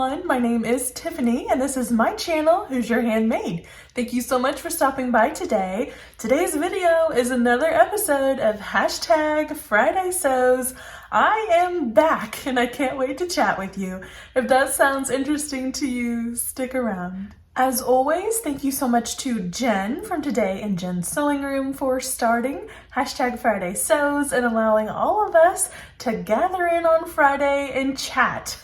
everyone, my name is Tiffany and this is my channel, Who's Your Handmade. Thank you so much for stopping by today. Today's video is another episode of #Friday Sews. I am back and I can't wait to chat with you. If that sounds interesting to you, stick around. As always, thank you so much to Jen from Today in Jen's Sewing Room for starting #Friday Sews and allowing all of us to gather in on Friday and chat.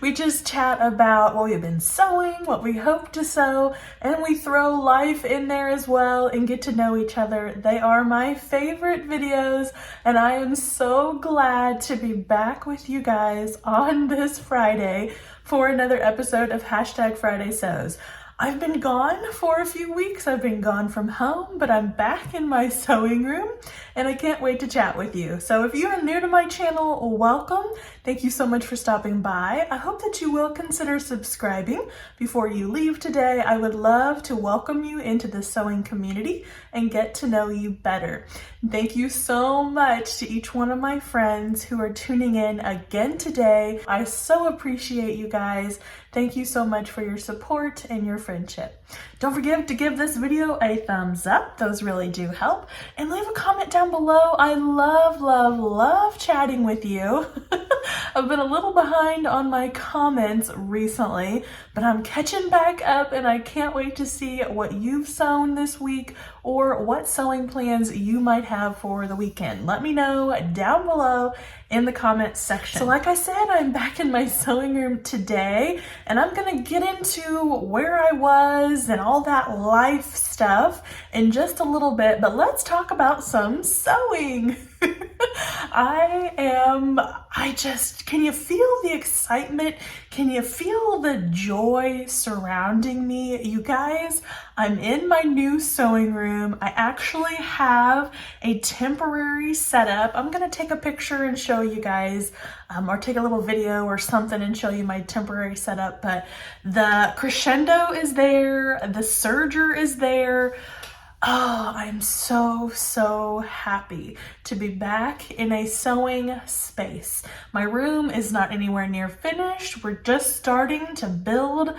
We just chat about what we've been sewing, what we hope to sew, and we throw life in there as well and get to know each other. They are my favorite videos and I am so glad to be back with you guys on this Friday for another episode of #Friday Sews. I've been gone for a few weeks. I've been gone from home, but I'm back in my sewing room and I can't wait to chat with you. So if you are new to my channel, welcome. Thank you so much for stopping by. I hope that you will consider subscribing before you leave today. I would love to welcome you into the sewing community and get to know you better. Thank you so much to each one of my friends who are tuning in again today. I so appreciate you guys. Thank you so much for your support and your friendship. Don't forget to give this video a thumbs up. Those really do help. And leave a comment down below. I love chatting with you. I've been a little behind on my comments recently, but I'm catching back up and I can't wait to see what you've sewn this week or what sewing plans you might have for the weekend. Let me know down below in the comments section. So like I said, I'm back in my sewing room today and I'm gonna get into where I was and all that life stuff in just a little bit, but let's talk about some sewing. Can you feel the excitement? Can you feel the joy surrounding me? You guys, I'm in my new sewing room. I actually have a temporary setup. I'm gonna take a picture and show you guys, or take a little video or something and show you my temporary setup, but the crescendo is there, the serger is there. Oh, I'm so happy to be back in a sewing space. My room is not anywhere near finished. We're just starting to build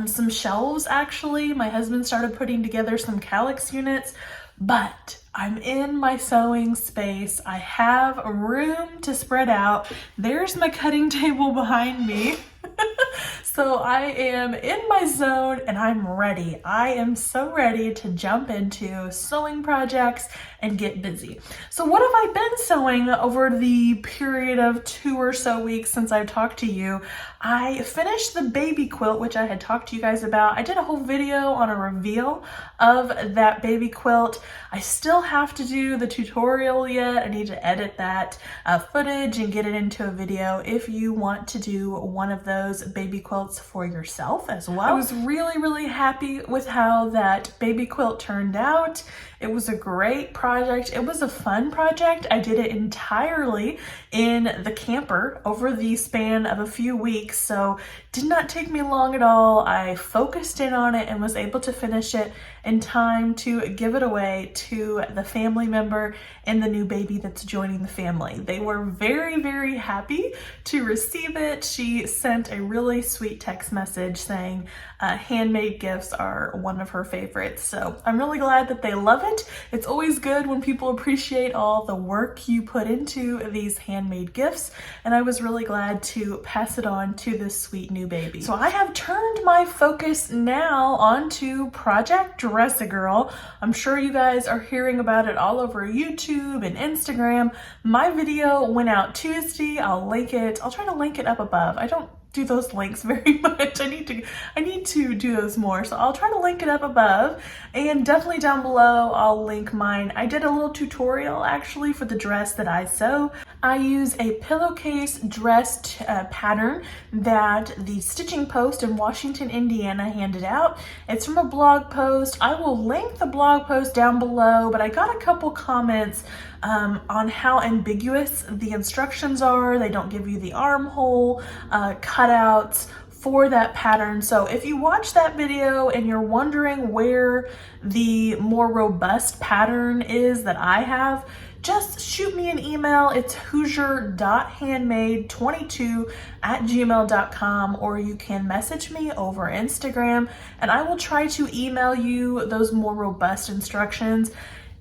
some shelves actually. My husband started putting together some calyx units, but I'm in my sewing space. I have room to spread out. There's my cutting table behind me. So I am in my zone and I'm ready. I am so ready to jump into sewing projects and get busy. So what have I been sewing over the period of 2 or so weeks since I've talked to you? I finished the baby quilt, which I had talked to you guys about. I did a whole video on a reveal of that baby quilt. I still have to do the tutorial yet. I need to edit that footage and get it into a video if you want to do one of those baby quilts for yourself as well. I was really happy with how that baby quilt turned out. It was a great project. It was a fun project. I did it entirely in the camper over the span of a few weeks, so did not take me long at all. I focused in on it and was able to finish it in time to give it away to the family member and the new baby that's joining the family. They were very happy to receive it. She sent a really sweet text message saying handmade gifts are one of her favorites. So I'm really glad that they love it. It's always good when people appreciate all the work you put into these handmade gifts, and I was really glad to pass it on to this sweet new baby. So I have turned my focus now onto Project Dress-A-Girl. I'm sure you guys are hearing about it all over YouTube and Instagram. My video went out Tuesday. I'll link it. I'll try to link it up above. I don't do those links very much. I need to do those more. So I'll try to link it up above, and definitely down below I'll link mine. I did a little tutorial actually for the dress that I sew. I use a pillowcase dress pattern that the Stitching Post in Washington, Indiana handed out. It's from a blog post. I will link the blog post down below, but I got a couple comments on how ambiguous the instructions are. They don't give you the armhole cutouts for that pattern. So if you watch that video and you're wondering where the more robust pattern is that I have, just shoot me an email. It's hoosier.handmade22@gmail.com, or you can message me over Instagram and I will try to email you those more robust instructions.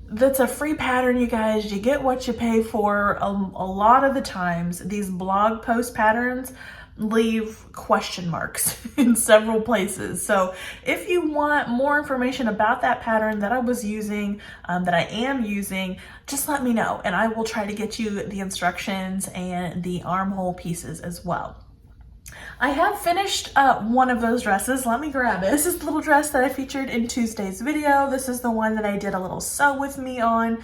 That's a free pattern, you guys. You get what you pay for. A lot of the times, these blog post patterns leave question marks in several places. So if you want more information about that pattern that I was using, that I am using, just let me know and I will try to get you the instructions and the armhole pieces as well. I have finished one of those dresses. Let me grab it. This is the little dress that I featured in Tuesday's video. This is the one that I did a little sew with me on.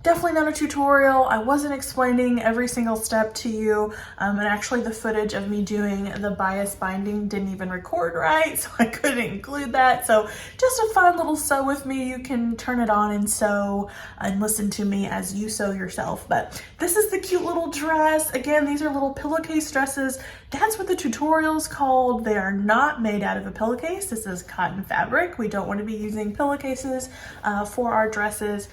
Definitely not a tutorial. I wasn't explaining every single step to you. And actually the footage of me doing the bias binding didn't even record right, so I couldn't include that. So just a fun little sew with me. You can turn it on and sew and listen to me as you sew yourself. But this is the cute little dress. Again, these are little pillowcase dresses. That's what the tutorial's called. They are not made out of a pillowcase. This is cotton fabric. We don't want to be using pillowcases for our dresses.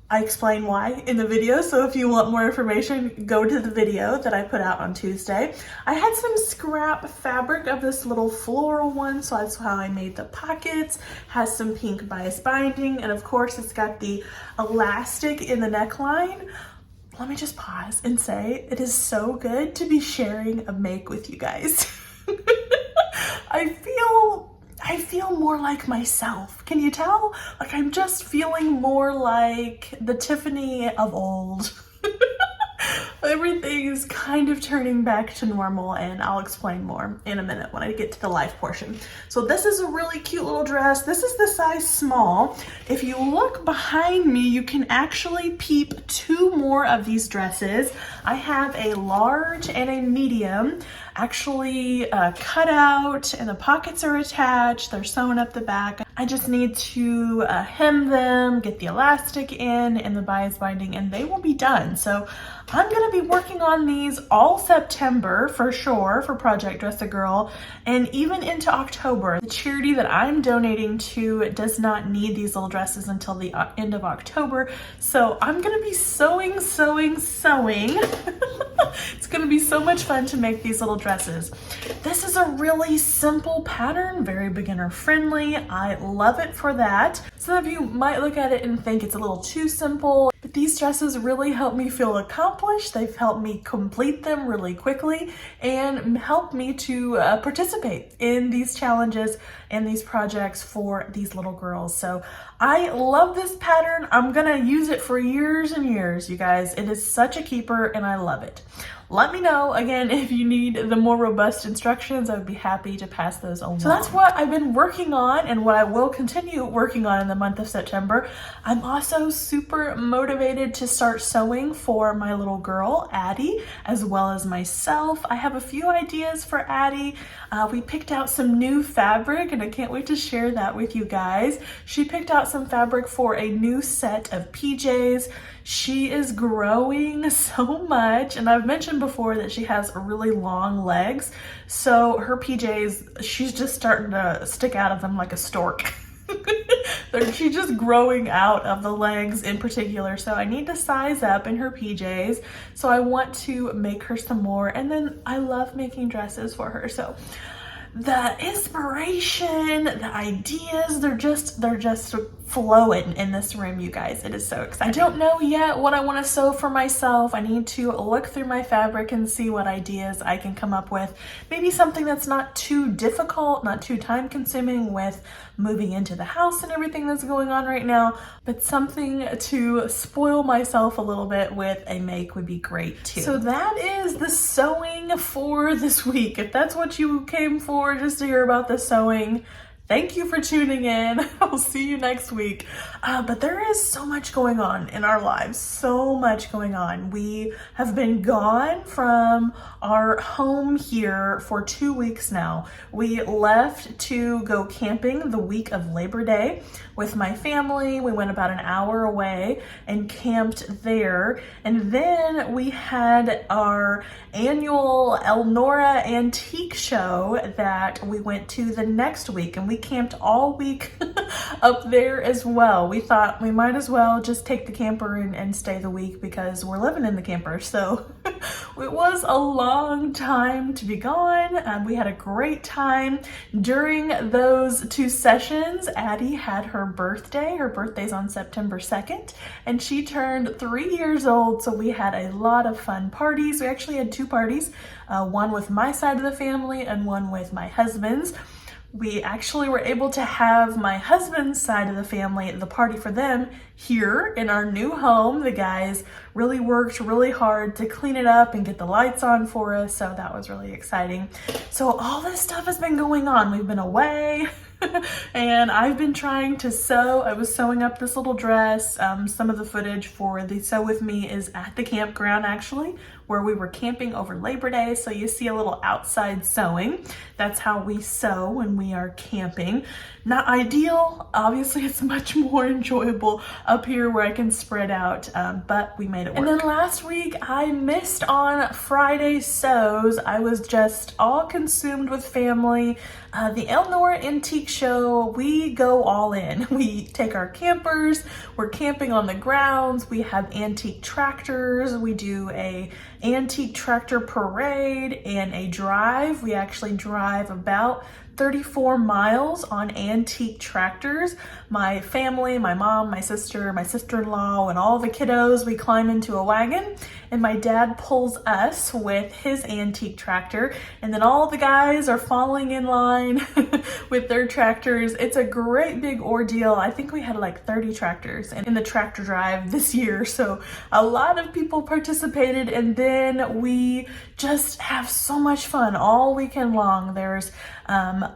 I explain why in the video, so if you want more information, go to the video that I put out on Tuesday. I had some scrap fabric of this little floral one, so that's how I made the pockets. Has some pink bias binding, and of course it's got the elastic in the neckline. Let me just pause and say it is so good to be sharing a make with you guys. I feel more like myself. Can you tell? Like I'm just feeling more like the Tiffany of old. Everything is kind of turning back to normal, and I'll explain more in a minute when I get to the life portion. So this is a really cute little dress. This is the size small. If you look behind me, you can actually peep two more of these dresses. I have a large and a medium actually cut out, and the pockets are attached. They're sewn up the back. I just need to hem them, get the elastic in and the bias binding, and they will be done. So I'm gonna be working on these all September for sure for Project Dress a Girl, and even into October. The charity that I'm donating to does not need these little dresses until the end of October. So I'm gonna be sewing. It's gonna be so much fun to make these little dresses. This is a really simple pattern, very beginner friendly. I love it for that. Some of you might look at it and think it's a little too simple, but these dresses really help me feel accomplished. They've helped me complete them really quickly and help me to participate in these challenges and these projects for these little girls. So I love this pattern. I'm gonna use it for years and years, you guys. It is such a keeper and I love it. Let me know, again, if you need the more robust instructions. I would be happy to pass those along. So that's what I've been working on and what I will continue working on in the month of September. I'm also super motivated to start sewing for my little girl, Addie, as well as myself. I have a few ideas for Addie. We picked out some new fabric and I can't wait to share that with you guys. She picked out some fabric for a new set of PJs. She is growing so much, and I've mentioned before that she has really long legs, so her PJs, she's just starting to stick out of them like a stork. She's just growing out of the legs in particular, so I need to size up in her PJs. So I want to make her some more, and then I love making dresses for her. So the inspiration, the ideas, they're just flowing in this room, you guys. It is so exciting. I don't know yet what I want to sew for myself. I need to look through my fabric and see what ideas I can come up with. Maybe something that's not too difficult, not too time consuming with moving into the house and everything that's going on right now, but something to spoil myself a little bit with a make would be great too. So that is the sewing for this week. If that's what you came for, just to hear about the sewing, Thank you for tuning in. I'll see you next week. But there is so much going on in our lives, so much going on. We have been gone from our home here for 2 weeks now. We left to go camping the week of Labor Day with my family. We went about an hour away and camped there. And then we had our annual Elnora Antique Show that we went to the next week, and we camped all week up there as well. We thought we might as well just take the camper and stay the week because we're living in the camper. So it was a long time to be gone. We had a great time during those 2 sessions. Addie had her birthday. Her birthday's on September 2nd, and she turned 3 years old. So we had a lot of fun parties. We actually had 2 parties, one with my side of the family and one with my husband's. We actually were able to have my husband's side of the family, the party for them, here in our new home. The guys really worked really hard to clean it up and get the lights on for us, so that was really exciting. So all this stuff has been going on. We've been away. And I've been trying to sew. I was sewing up this little dress. Some of the footage for the Sew With Me is at the campground, actually, where we were camping over Labor Day. So you see a little outside sewing. That's how we sew when we are camping. Not ideal. Obviously, it's much more enjoyable up here where I can spread out, but we made it work. And then last week, I missed on Friday sews. I was just all consumed with family. The Elnora Antique Show, we go all in. We take our campers, we're camping on the grounds, we have antique tractors, we do a antique tractor parade and a drive. We actually drive about 34 miles on antique tractors. My family, my mom, my sister, my sister-in-law, and all the kiddos, we climb into a wagon, and my dad pulls us with his antique tractor, and then all the guys are falling in line with their tractors. It's a great big ordeal. I think we had like 30 tractors in the tractor drive this year, so a lot of people participated, and then we just have so much fun all weekend long. There's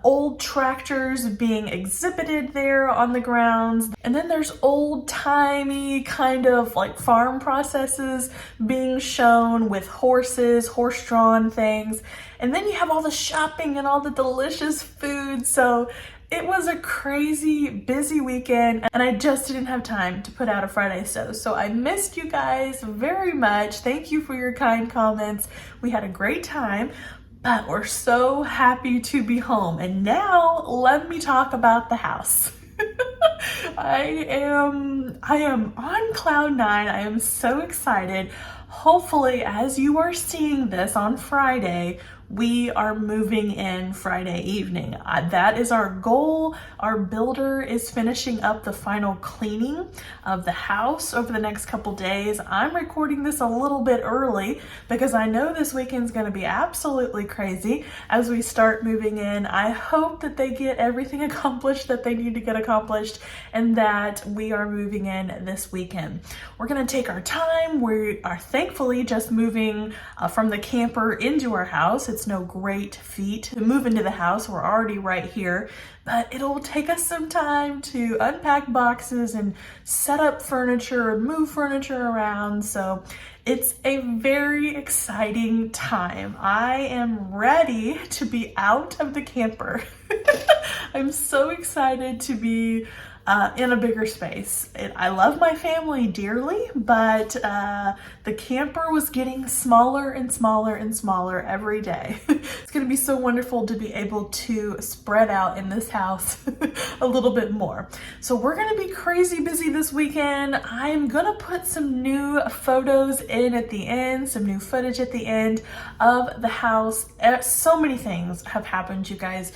old tractors being exhibited there on the grounds. And then there's old-timey kind of like farm processes being shown with horses, horse-drawn things. And then you have all the shopping and all the delicious food. So it was a crazy busy weekend, and I just didn't have time to put out a Friday sew. So I missed you guys very much. Thank you for your kind comments. We had a great time. But we're so happy to be home. And now let me talk about the house. I am on cloud 9. I am so excited. Hopefully, as you are seeing this on Friday, we are moving in Friday evening. That is our goal. Our builder is finishing up the final cleaning of the house over the next couple days. I'm recording this a little bit early because I know this weekend's going to be absolutely crazy as we start moving in. I hope that they get everything accomplished that they need to get accomplished and that we are moving in this weekend. We're going to take our time. We are thankfully just moving from the camper into our house. It's no great feat to move into the house. We're already right here, but it'll take us some time to unpack boxes and set up furniture and move furniture around. So it's a very exciting time. I am ready to be out of the camper. I'm so excited to be in a bigger space. I love my family dearly, but the camper was getting smaller and smaller and smaller every day. It's going to be so wonderful to be able to spread out in this house a little bit more. So we're going to be crazy busy this weekend. I'm going to put some new photos in at the end, some new footage at the end of the house. So many things have happened, you guys.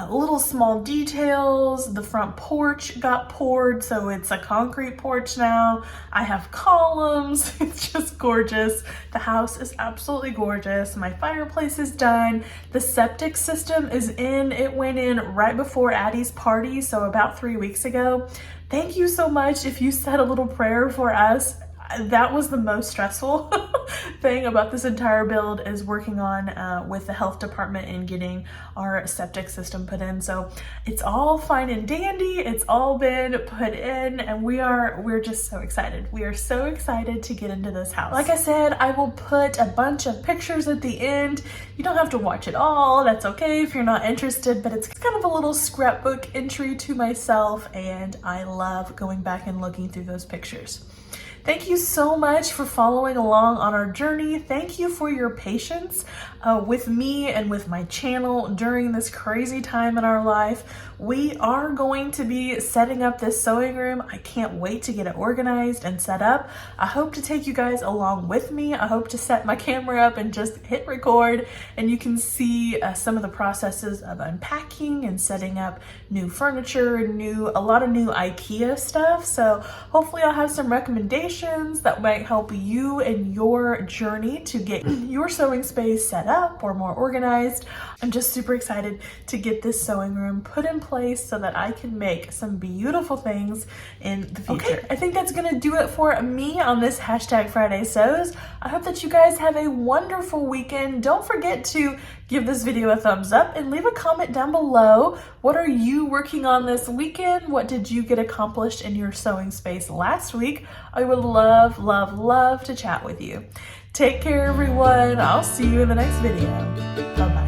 Little small details. The front porch got poured, so it's a concrete porch now. I have columns. It's just gorgeous. The house is absolutely gorgeous. My fireplace is done. The septic system is in. It went in right before Addie's party, so about 3 weeks ago. Thank you so much if you said a little prayer for us. that was the most stressful thing about this entire build, is working on with the health department and getting our septic system put in. So it's all fine and dandy. It's all been put in, and we're just so excited. We are so excited to get into this house. Like I said, I will put a bunch of pictures at the end. You don't have to watch it all. That's okay if you're not interested, but it's kind of a little scrapbook entry to myself, and I love going back and looking through those pictures. Thank you so much for following along on our journey. Thank you for your patience with me and with my channel during this crazy time in our life. We are going to be setting up this sewing room. I can't wait to get it organized and set up. I hope to take you guys along with me. I hope to set my camera up and just hit record, and you can see some of the processes of unpacking and setting up new furniture and a lot of new IKEA stuff. So hopefully I'll have some recommendations that might help you in your journey to get your sewing space set up or more organized. I'm just super excited to get this sewing room put in place so that I can make some beautiful things in the future. Okay, I think that's gonna do it for me on this #Friday Sews. I hope that you guys have a wonderful weekend. Don't forget to give this video a thumbs up and leave a comment down below. What are you working on this weekend? What did you get accomplished in your sewing space last week? I would love, love, love to chat with you. Take care, everyone. I'll see you in the next video. Bye-bye.